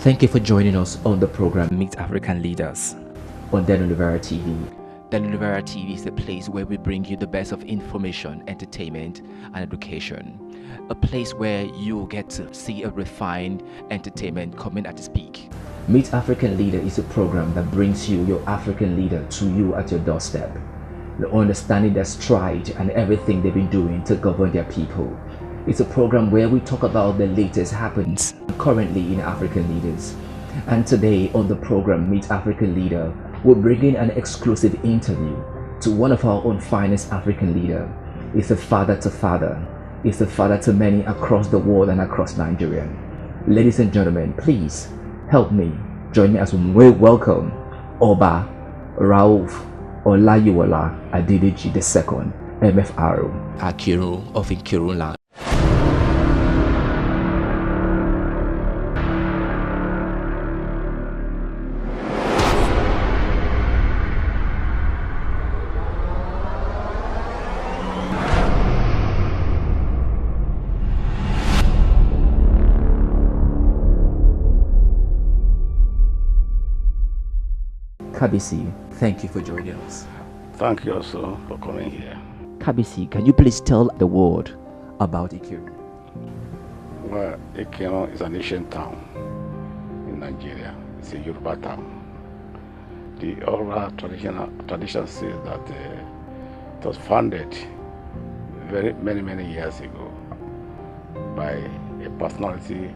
Thank you for joining us on the program Meet African Leaders on DeloniferaTV. DeloniferaTV is the place where we bring you the best of information, entertainment, and education. A place where you get to see a refined entertainment coming at its peak. Meet African Leader is a program that brings you your African leader to you at your doorstep. The understanding their stride and everything they've been doing to govern their people. It's a program where we talk about the latest happenings currently in African leaders. And today on the program Meet African Leader, we're bringing an exclusive interview to one of our own finest African leader. He's a father to father. He's a father to many across the world and across Nigeria. Ladies and gentlemen, please help me. Join me as we welcome Oba Rauf Olayiwola Adedeji II, MFR, Akirun of Ikirun land. Kabiyesi, thank you for joining us. Thank you also for coming here. Kabiyesi, can you please tell the world about Ikirun? Well, Ikirun is an ancient town in Nigeria. It's a Yoruba town. The oral tradition says that it was founded many years ago by a personality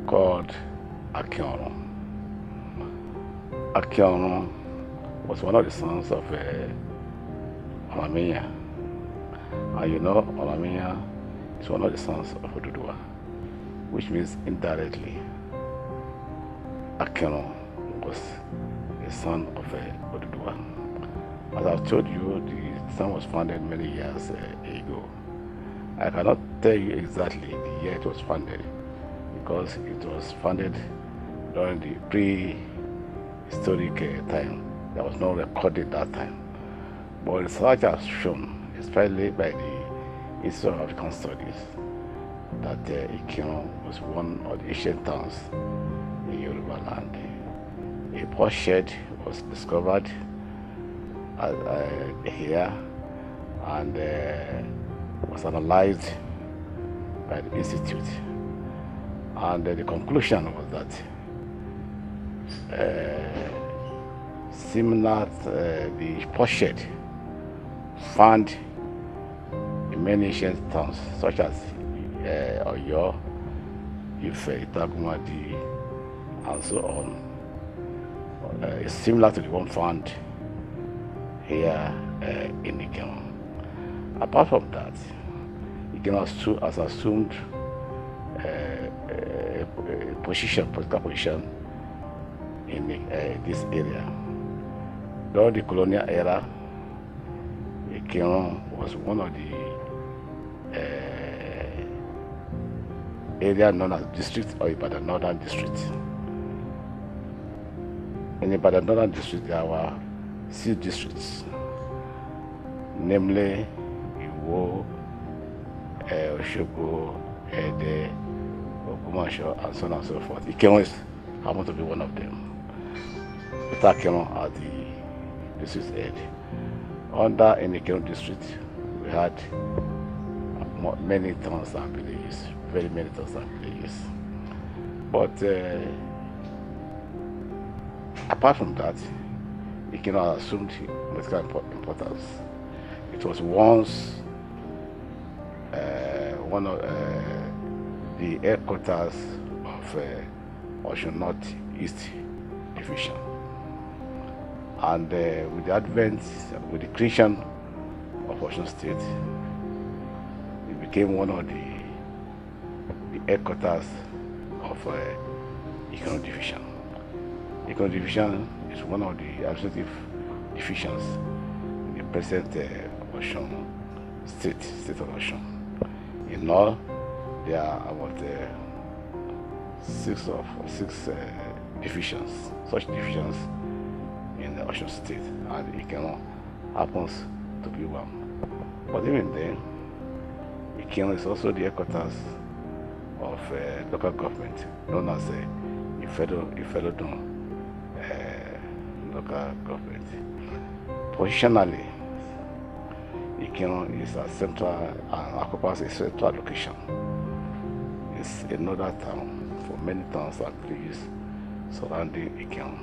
called Akirun. Akirun was one of the sons of Oromia. And you know, Oromia is one of the sons of Oduduwa, which means indirectly, Akirun was a son of Oduduwa. As I've told you, the town was founded many years ago. I cannot tell you exactly the year it was founded, because it was founded during the prehistoric time. There was no record at that time. But research has shown, especially by the Institute of African Studies, that Ikirun was one of the ancient towns in Yoruba land. A potsherd was discovered here and was analyzed by the Institute. And the conclusion was that similar to the potsherd found in many ancient towns such as Oyo, Ife, Itagumadi, and so on, is similar to the one found here in Ikirun. Apart from that, Ikirun has assumed a political position in this area. During the colonial era, Ikirun was one of the area known as district or Ibadan Northern District. In Ibadan Northern District, there were 6 districts, namely Iwo, Osogbo, Ede, Ogumasho, and so on and so forth. Ikirun happened to be one of them. Akirun at the district head. Under in the Ikirun district, we had many towns and villages, very many towns and villages. But apart from that, Ikirun assumed political importance. It was once one of the headquarters of Osun North East Division. And with the advent, with the creation of Osun State, it became one of the headquarters of Ikirun Division. Ikirun Division is one of the administrative divisions in the present Osun State of Osun. In all, there are about 6 divisions, such divisions in the Osun State, and Ikirun happens to be one. But even then, Ikirun is also the headquarters of local government known as Ikirun local government. Positionally, Ikirun is a central and occupies a central location. It's another town for many towns and villages surrounding Ikirun.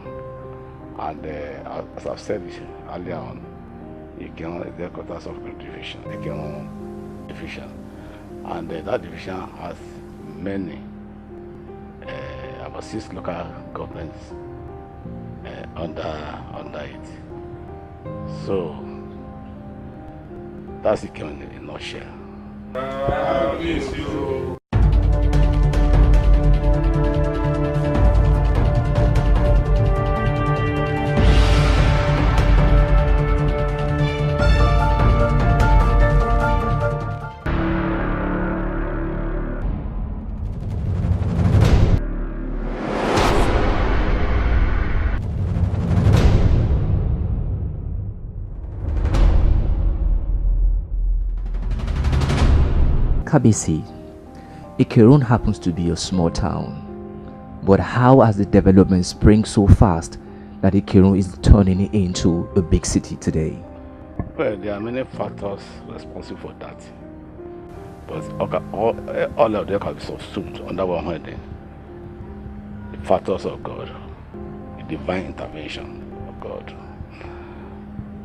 And as I've said earlier on, Ikirun is the headquarters of the division, Ikirun division. And that division has many, about 6 local governments under it. So that's Ikirun in a nutshell. Kabiyesi, Ikirun happens to be a small town, but how has the development spring so fast that Ikirun is turning it into a big city today? Well, there are many factors responsible for that, but all of them can be subsumed under one heading: the factors of God, the divine intervention of God.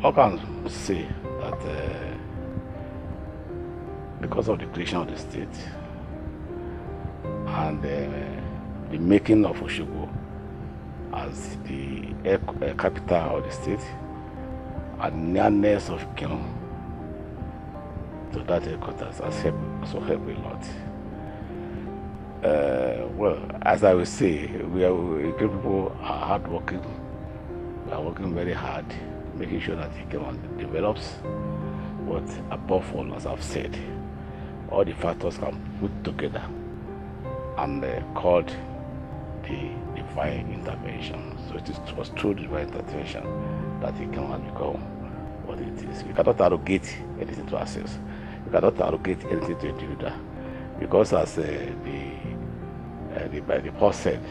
I can say that because of the creation of the state and the making of Osogbo as the capital of the state and nearness of Ikirun to that headquarters has also helped a lot. Well, as I will say, people are hardworking. We are working very hard, making sure that Ikirun develops. But above all, as I've said, all the factors can put together and called the divine intervention. So it was through divine intervention that Ikirun has become what it is. We cannot arrogate anything to ourselves. We cannot arrogate anything to a individual, because as the Paul said,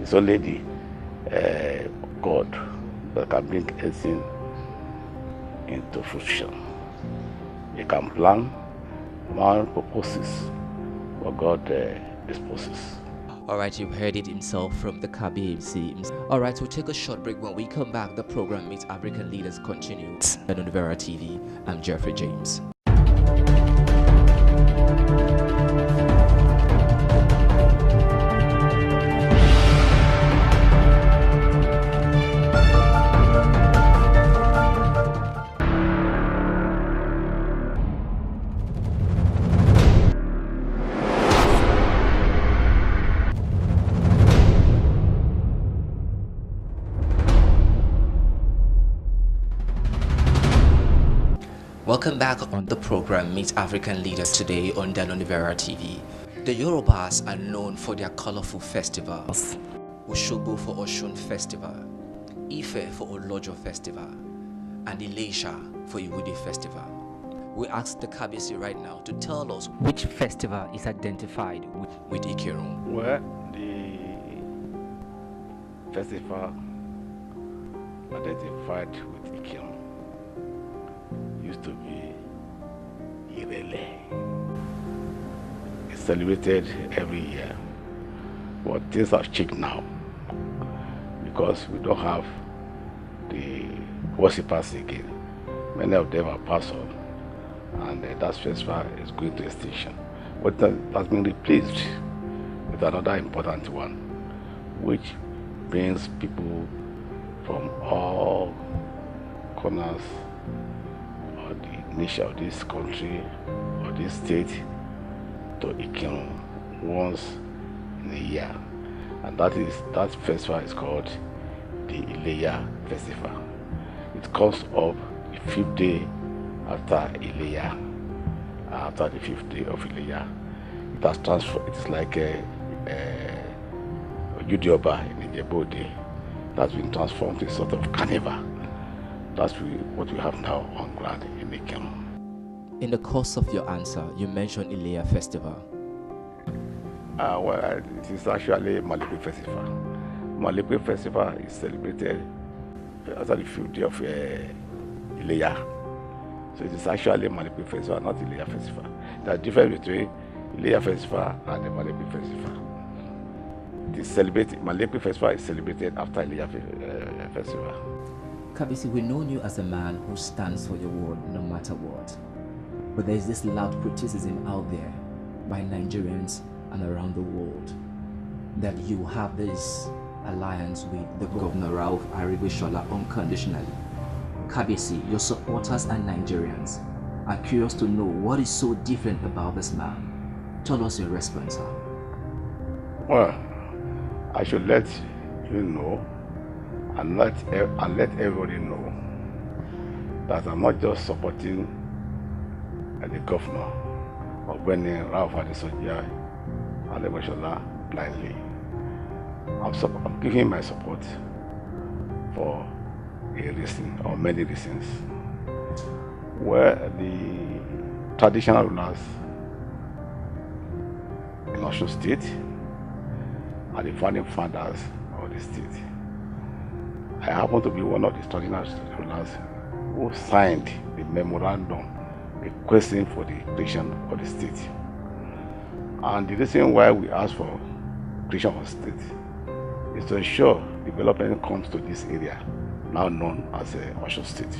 it's only the God that can bring anything into fruition. You can plan, man proposes, but God disposes. Alright, you've heard it himself from the Kabiyesi. Alright, we'll take a short break. When we come back, the program Meet African Leaders continues. DeloniferaTV, I'm Jeffrey James. Welcome back on the program Meet African Leaders today on DeloniferaTV. The Yorubas are known for their colorful festivals. Osogbo for Osun Festival, Ife for Olojo Festival, and Ilesha for Iwude Festival. We ask the Kabiyesi right now to tell us which festival is identified with Ikirun. Well, the festival identified with Ikirun used to be Irele. It's celebrated every year, but things have changed now because we don't have the worshippers again. Many of them are passed on, and that festival is going to extinction. But that has been replaced with another important one, which brings people from all corners of the nation of this country or this state to Ikirun once in a year, and that festival is called the Ileya Festival. It comes up the 5th day after Ileya. After the 5th day of Ileya, it has transformed. It's like a Yoruba in Ijebu. That's been transformed to a sort of carnival. That's what we have now on ground in Ikirun. In the course of your answer, you mentioned Ileya Festival. Well, it is actually Malepe Festival. Malepe Festival is celebrated after the few days of Ileya. So it is actually Malepe Festival, not Ileya Festival. There is a difference between Ileya Festival and the Malepe Festival. Malepe Festival is celebrated after Ileya Festival. Kabiyesi, we know you as a man who stands for your word no matter what. But there is this loud criticism out there by Nigerians and around the world that you have this alliance with the Governor Aregbesola unconditionally. Kabiyesi, your supporters and Nigerians are curious to know what is so different about this man. Tell us your response, sir. Well, I should let you know and let everybody know that I'm not just supporting the governor of Aregbesola blindly. I'm giving my support for a reason or many reasons. Where the traditional rulers in Osun State are the founding fathers of the state. I happen to be one of the traditional rulers who signed the memorandum requesting for the creation of the state. And the reason why we ask for creation of the state is to ensure development comes to this area, now known as Osun State.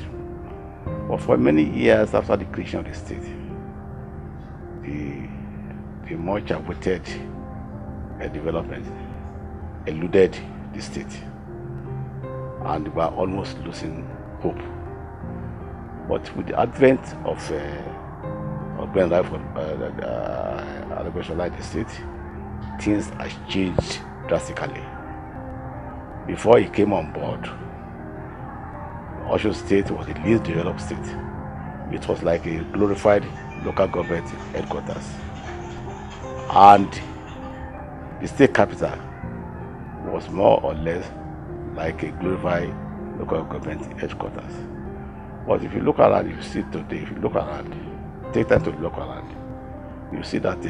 But for many years after the creation of the state, the much awaited development eluded the state, and we are almost losing hope. But with the advent of Aregbesola in the state, things have changed drastically. Before he came on board, Osun State was the least developed state. It was like a glorified local government headquarters. And the state capital was more or less like a glorified local government headquarters. But if you look around, you see today, if you look around, take time to look around, you see that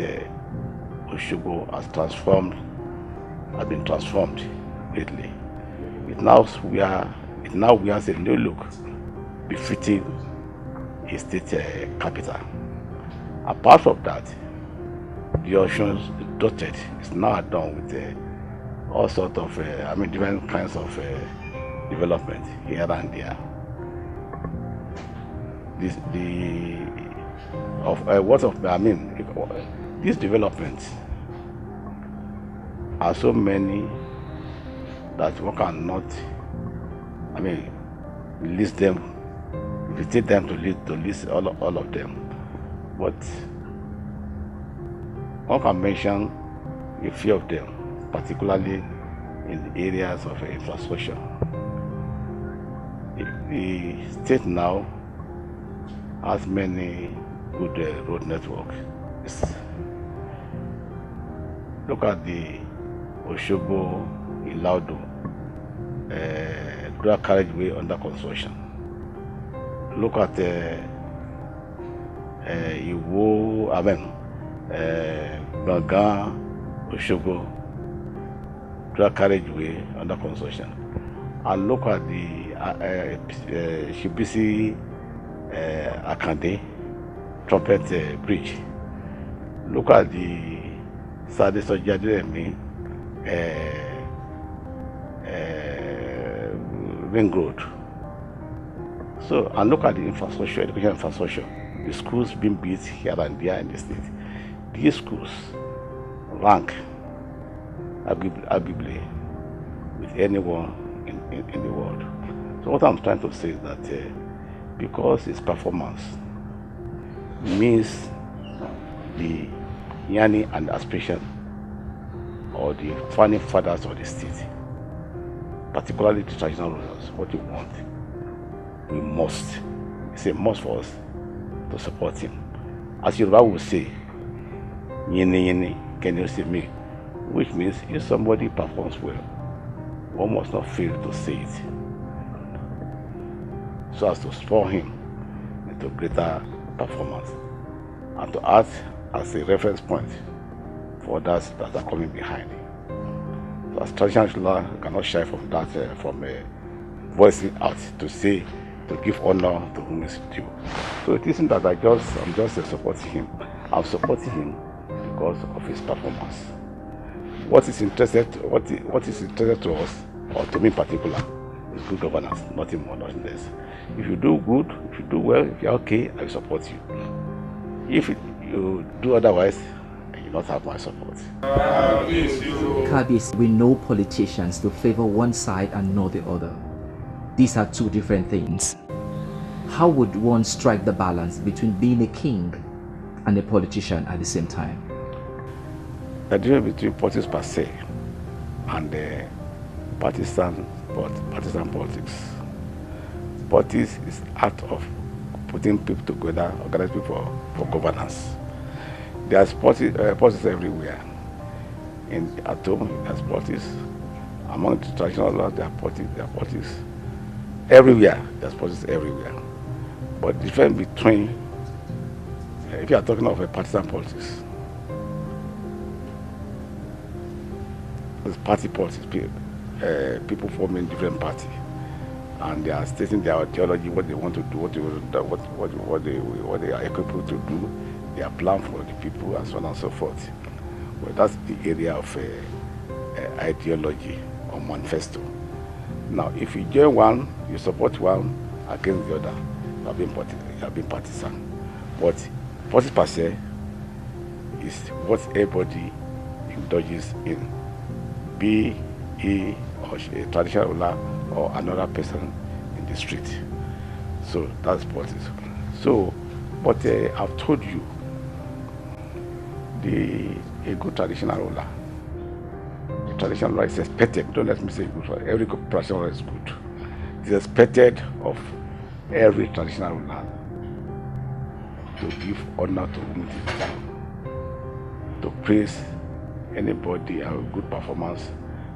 Osogbo has been transformed greatly. It now wears a new look befitting a state capital. Apart from that, the Osun dotted is now done with all sorts of different kinds of development here and there. These developments are so many that one cannot list them. If you take them to list all of them, but one can mention a few of them, particularly in the areas of infrastructure. The state now has many good road networks. Look at the Osogbo Ilaudo dual carriageway under construction. Look at Gangan Osogbo dual carriageway under construction. And look at the Shibisi Akande Trumpet Bridge. Look at the Sade Sojademi Ring Road. So, and look at the infrastructure, education infrastructure, the schools being built here and there in the state. These schools rank arguably with anyone in the world. So what I'm trying to say is that because his performance means the yearning and aspiration or the founding fathers of the state, particularly the traditional rulers, what you want, we must. It's a must for us to support him. As Yoruba will say, yene yene, can you see me? Which means if somebody performs well, one must not fail to say it, so as to spur him into greater performance and to act as a reference point for others that are coming behind. So as traditional ruler, you cannot shy from that, from voicing out to say, to give honor to whom is due. So it isn't that I'm just supporting him. I'm supporting him because of his performance. What is interested to us, or to me in particular, is good governance, nothing more, nothing less. If you do good, if you do well, if you're okay, I support you. If you do otherwise, you not have my support. Kabiyesi, we know politicians to favor one side and not the other. These are two different things. How would one strike the balance between being a king and a politician at the same time? The difference between politics per se and partisan politics. Politics is art of putting people together, organizing people for governance. There's politics everywhere. At home, there's politics. Among the traditional laws, there are politics. Everywhere, there's politics everywhere. But the difference between, if you are talking of a partisan politics, it's party politics, people forming different parties, and they are stating their ideology, what they want to do, what they are equipped to do, their plan for the people, and so on and so forth. Well, that's the area of ideology or manifesto. Now, if you join one, you support one against the other, you have been partisan. But politics per se is what everybody indulges in, be he or she a traditional ruler or another person in the street. So that's politics. So, but I've told you, a good traditional ruler, the traditional ruler is expected, don't let me say good, every good traditional ruler is good. It's expected of every traditional ruler to give honor to whom it is due, to praise anybody and a good performance,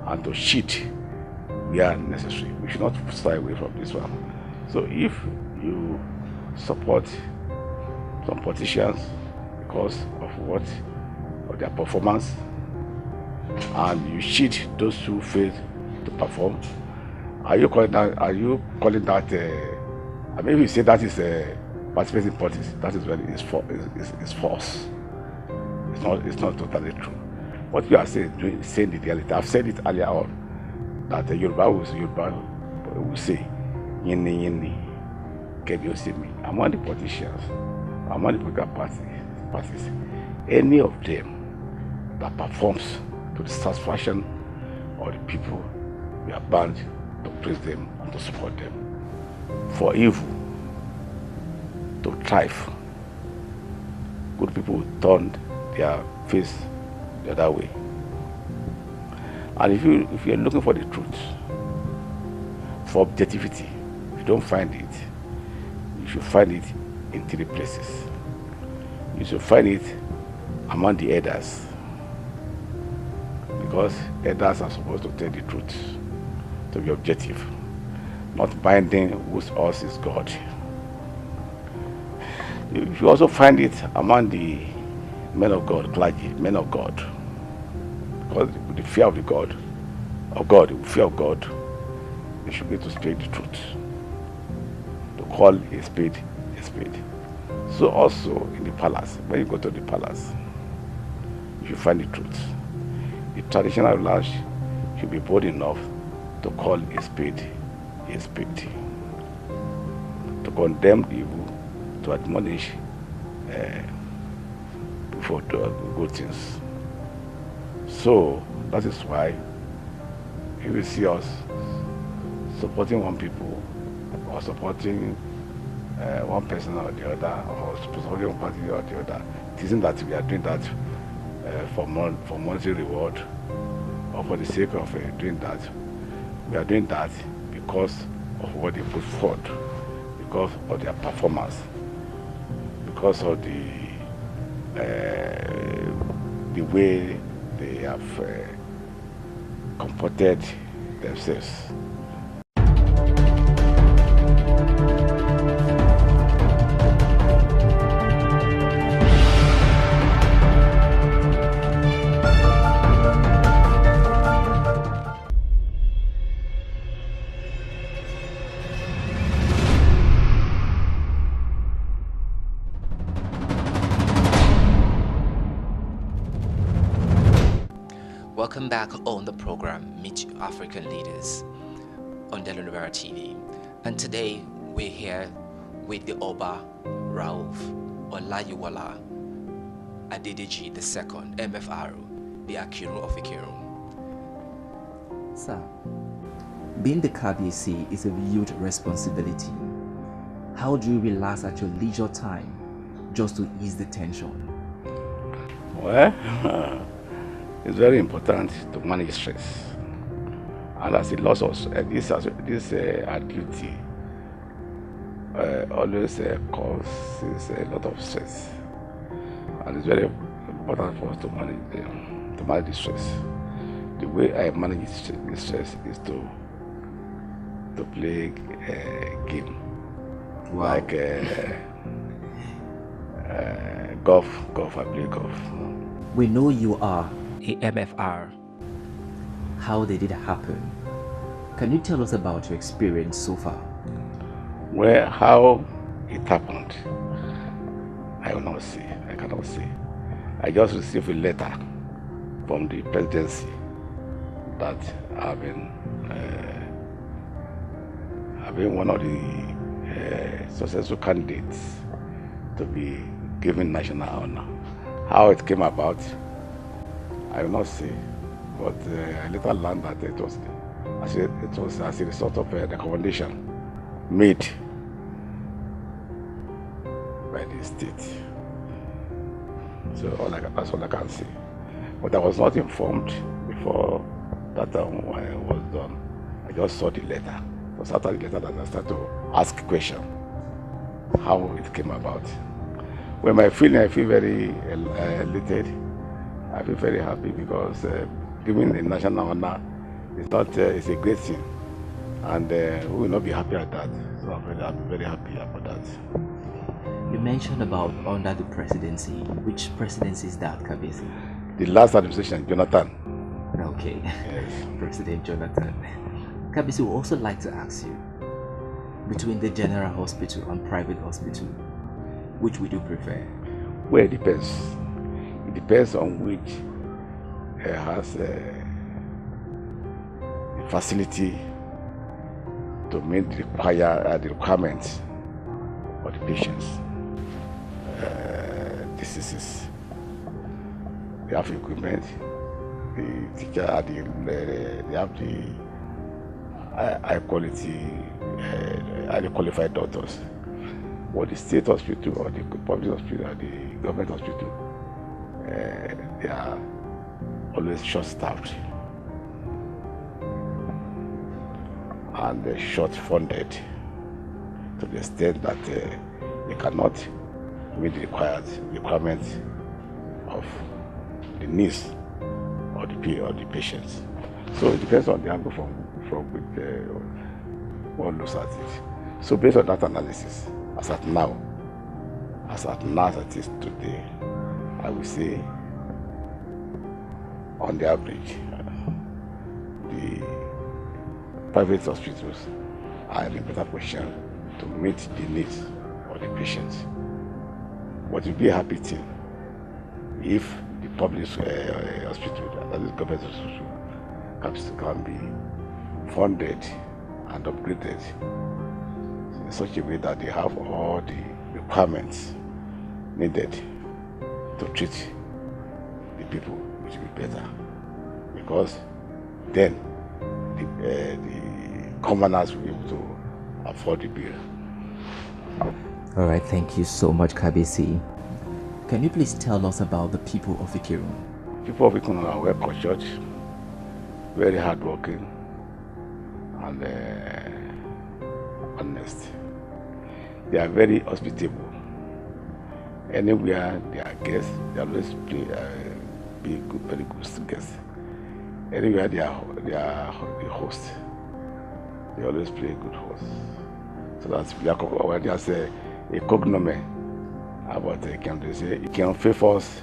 and to cheat where necessary. We should not stay away from this one. So if you support some politicians because of their performance, and you cheat those who fail to perform, are you calling that? I mean, if you say that is participating in politics, that is when it's false. It's not totally true. What you are saying the reality. I've said it earlier on that the Yoruba will say, "Yini yini, Kabiyesi me." Among the politicians, among the political parties, any of them that performs to the satisfaction of the people, we are bound to praise them and to support them. For evil to thrive, good people turn their face the other way. And if you're looking for the truth, for objectivity, if you don't find it, you should find it in three places. You should find it among the elders, because elders are supposed to tell the truth, to be objective, not binding whose us is God. You should also find it among the men of God, clergy, men of God, because with the fear of the God, the fear of God, they should be able to speak the truth, to call a spade a spade. So also in the palace, when you go to the palace, you should find the truth. The traditional rulers should be bold enough to call a spade, to condemn the evil, to admonish before good things. So that is why if you see us supporting one people or supporting one person or the other, or supporting one party or the other, it isn't that we are doing that for monetary reward or for the sake of doing that. We are doing that because of what they put forward, because of their performance, because of the way they have comported themselves. Welcome back on the program Meet African Leaders on DeloniferaTV. And today we're here with the Oba Rauf Olayiwola Adedeji II, MFR, the Akirun of Ikirun. Sir, being the Kabiyesi is a huge responsibility. How do you relax at your leisure time just to ease the tension? Well, it's very important to manage stress. And as a loss of this activity always causes a lot of stress. And it's very important for us to manage the stress. The way I manage the stress is to play a game. Wow. Like golf, I play golf. We know you are a MFR. How did it happen? Can you tell us about your experience so far? Well, how it happened, I will not say. I cannot say. I just received a letter from the presidency that I've been one of the successful candidates to be given national honor. How it came about, I will not say, but I later learned that it was as a result of a recommendation made by the state. So that's all I can say. But I was not informed before that was done. I just saw the letter. It was after the letter that I started to ask questions how it came about. When I feel very elated. I feel very happy because giving the national honor is a great thing, and we will not be happy at that. So I'm very happy about that. You mentioned about under the presidency. Which presidency is that, Kabiyesi? The last administration, Jonathan. Okay. Yes. President Jonathan. Kabiyesi would also like to ask you, between the general hospital and private hospital, which would you prefer? Well, it depends. It depends on which has the facility to meet the requirements of the patients. Diseases. They have equipment. The teacher, they have the high quality, highly qualified doctors. But the state hospital or the public hospital or the government hospital, they are always short-staffed and short-funded to the extent that they cannot meet the requirements of the needs of the patients. So it depends on the angle from which one looks at it. So based on that analysis, as at now as it is today, I will say on the average, the private hospitals are in a better position to meet the needs of the patients. But it will be a happy thing if the public hospital, that is government hospital, can be funded and upgraded in such a way that they have all the requirements needed to treat the people, which will be better. Because then the commoners will be able to afford the bill. All right, thank you so much, Kabiyesi. Can you please tell us about the people of Ikirun? People of Ikirun are well cultured, very hardworking, and honest. They are very hospitable. Anywhere they are guests, they always be good, very good guests. Anywhere they are the host, they always play a good host. So that's when they say a cognomen about Ikirun. They say Ikirun favors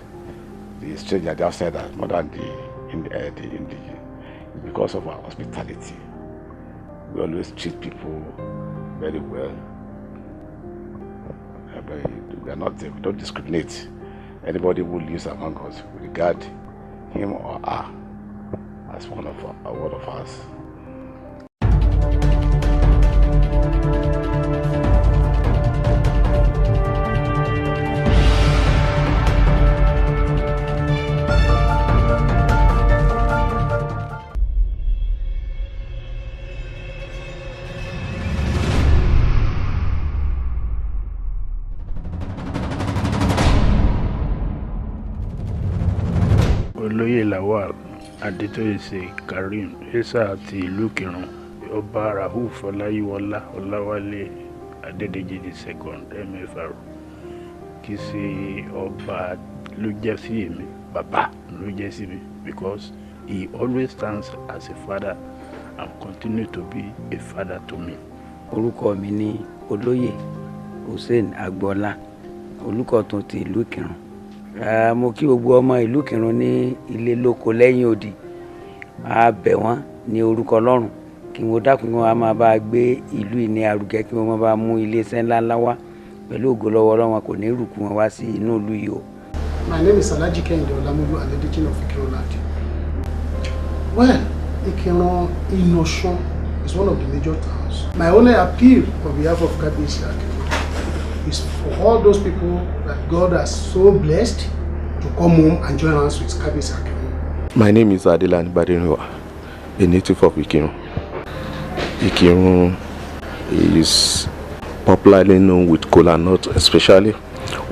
the stranger, the outsider, more than the indigenous. Because of our hospitality, we always treat people very well. We don't discriminate. Anybody who lives among us, we regard him or her as one of us. Olóyè Lawal Adétóyèsè Karim Esa àti ìlú Ikirun Ọba Rauf Ọláyíwọlá Ọláwálé Adédèjì II MFR kì í ṣe ọba ló jẹ́ sí èmi, bàbá ló jẹ́ sí mi, because he always stands as a father and continue to be a father to me. Orúkọ mi ni Olóyè Hussein Agboola, Olùkọ̀tún ti ìlú Ikirun. Mo kí gbogbo ọmọ ìlú Ikirun ní ilé lóko lẹ́yìn odi. A bẹ̀ wọ́n ní orúkọ Ọlọ́run kí wọ́n dákun kí wọ́n máa bá gbé ìlú yìí ní arugẹ, kí wọ́n máa bá mú iléeṣẹ́ ńláńlá wá pẹ̀lú ògo lọ́wọ́ Ọlọ́run, kò ní rùkú wọn wá sí inú ìlú yìí o. My name is Alhaji Kehinde Olamolu, Adedeji of Ikirun land. Well, Ikirun in Osun is one of the major towns. My only appeal on behalf of Kabiyesi is for all those people that God has so blessed to come home and join us with Kabiyesi. My name is DeloniferaTV, a native of Ikirun. Ikirun is popularly known with kola nut especially,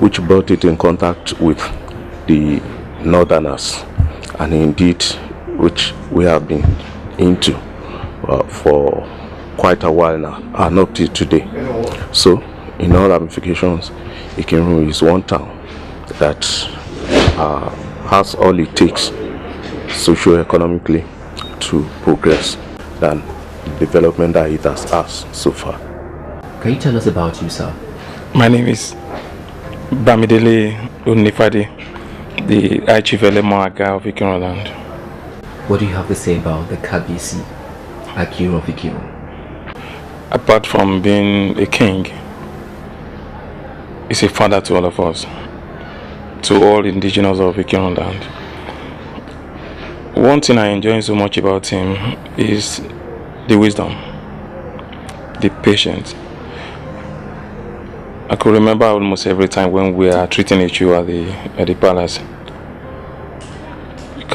which brought it in contact with the northerners, and indeed which we have been into for quite a while now and up to today. So in all ramifications, Ikirun is one town that has all it takes socio-economically to progress than the development that it has asked so far. Can you tell us about you, sir? My name is Bamidele Unifadi, the High Chief Elemo of Ikirun land. What do you have to say about the Kabiyesi, Akirun of Ikirun? Apart from being a king, he's a father to all of us, to all indigenous of Ikirun land. One thing I enjoy so much about him is the wisdom, the patience. I could remember almost every time when we are treating each other at the palace. You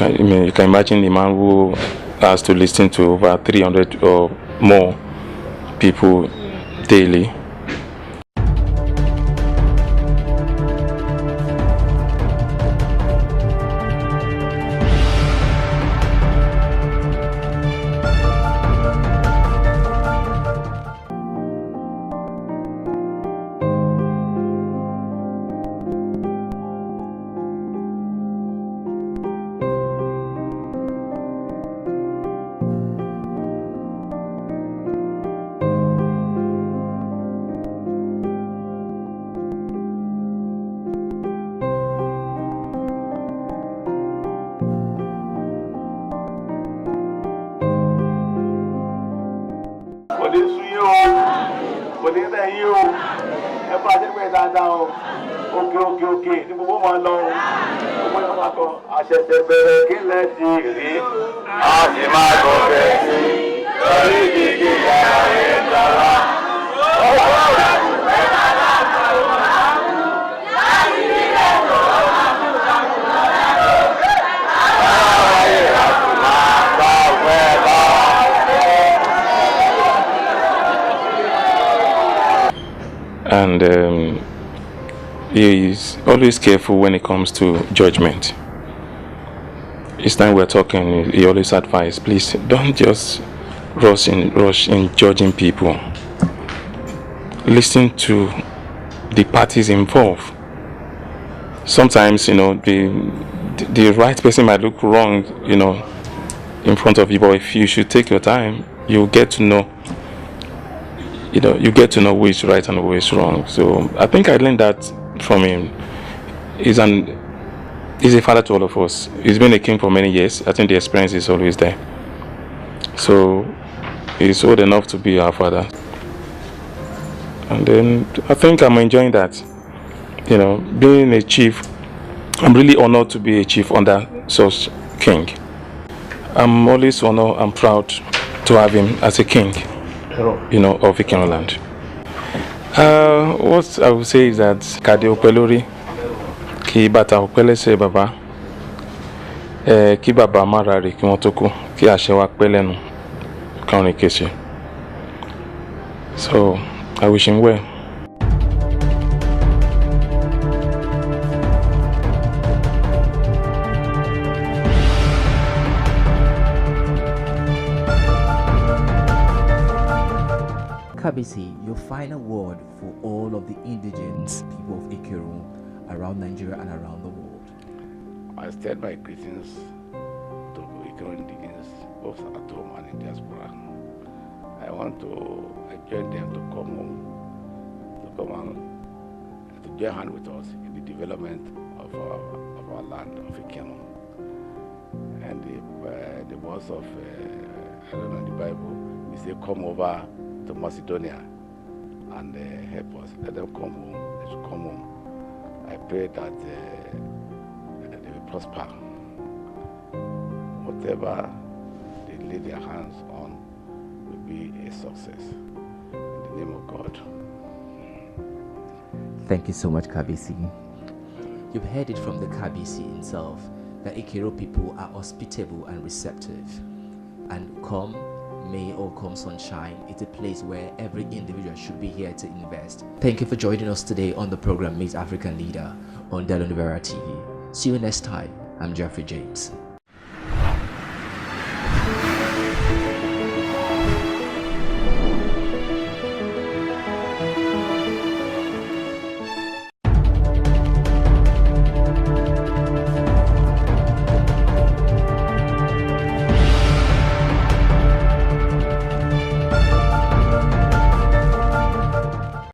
can imagine the man who has to listen to over 300 or more people daily. Okay. Ní gbogbo máa lọ gbogbo yẹn máa kọ àṣẹ̀ṣẹ̀ bẹ̀rẹ̀ kí lẹ ti rí a sì máa gọ bẹ́ẹ̀ sí lórí ìdíje yàrá rẹ̀ dára. And he is always careful when it comes to judgment. Each time we're talking, he always advises, please don't just rush in judging people. Listen to the parties involved. Sometimes, the right person might look wrong, in front of you, but if you should take your time, you'll get to know. You get to know who is right and who is wrong. So I think I learned that from him. He's a father to all of us. He's been a king for many years. I think the experience is always there. So he's old enough to be our father. And then I think I'm enjoying that. Being a chief, I'm really honored to be a chief under such king. I'm always honored and proud to have him as a king, of Ikirun land. What I would say is that Kade Opelori, Ki Bata Opelese Baba, Ki Baba Marari, Ki Motoku, Ki Ashewa Pelenu, Kauni Keshi. So I wish him well. Kabiyesi, your final word for all of the indigenous people of Ikirun around Nigeria and around the world. I extend my greetings to Ikirun indigenous, both at home and in diaspora. I want to join them to come home, to come and to join hand with us in the development of our land, of Ikirun. And the words of, I don't know, in the Bible, we say, come over to Macedonia and help us. Let them come home. They should come home. I pray that they will prosper. Whatever they lay their hands on will be a success. In the name of God. Thank you so much, Kabiyesi. You've heard it from the Kabiyesi himself that Ikirun people are hospitable and receptive. And come May or come sunshine, it's a place where every individual should be here to invest. Thank you for joining us today on the program Meet African Leader on DeloniferaTV. See you next time. I'm Jeffrey James.